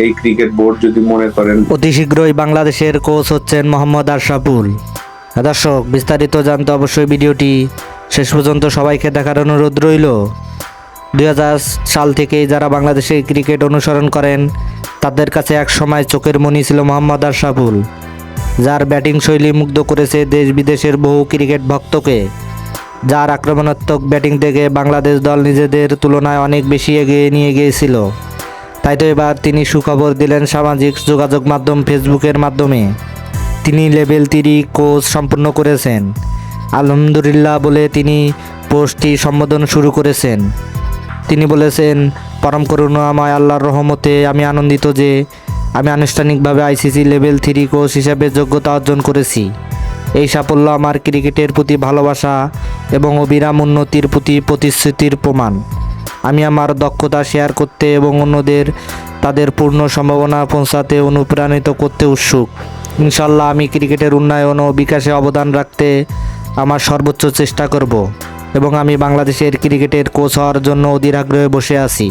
এই cricket board যদি মনে করেন অতি শীঘ্রই বাংলাদেশের কোচ হচ্ছেন মোহাম্মদ আশরাফুল। দর্শক, বিস্তারিত জানতে অবশ্যই ভিডিওটি শেষ পর্যন্ত সবাইকে দেখার অনুরোধ রইল। 2000 সাল থেকেই যারা বাংলাদেশে ক্রিকেট অনুসরণ করেন তাদের কাছে এক সময় চোখের মণি ছিল মোহাম্মদ আশরাফুল, যার ব্যাটিং শৈলী মুগ্ধ করেছে দেশ বিদেশের বহু ক্রিকেট ভক্তকে। যার আক্রমণাত্মক ব্যাটিং থেকে বাংলাদেশ দল নিজেদের তুলনায় অনেক বেশি এগিয়ে নিয়ে গিয়েছিল। তাই তো এবার তিনি সুখবর দিলেন সামাজিক যোগাযোগ মাধ্যম ফেসবুকের মাধ্যমে। তিনি লেভেল 3 কোর্স সম্পূর্ণ করেছেন। আলহামদুলিল্লাহ বলে তিনি পোস্টটি সম্বোধন শুরু করেছেন। তিনি বলেছেন, পরম করুণাময় আল্লাহর রহমতে আমি আনন্দিত যে আমি আনুষ্ঠানিকভাবে আইসিসি লেভেল 3 কোচ হিসাবে যোগ্যতা অর্জন করেছি। এই সাফল্য আমার ক্রিকেটের প্রতি ভালোবাসা এবং অবিরাম উন্নতির প্রতি প্রতিশ্রুতির প্রমাণ। আমি আমার দক্ষতা শেয়ার করতে এবং অন্যদের তাদের পূর্ণ সম্ভাবনা পৌঁছাতে অনুপ্রাণিত করতে উৎসুক। ইনশাল্লাহ আমি ক্রিকেটের উন্নয়ন ও বিকাশে অবদান রাখতে আমার সর্বোচ্চ চেষ্টা করব এবং আমি বাংলাদেশের ক্রিকেটের কোচ হওয়ার জন্য অধীর আগ্রহে বসে আছি।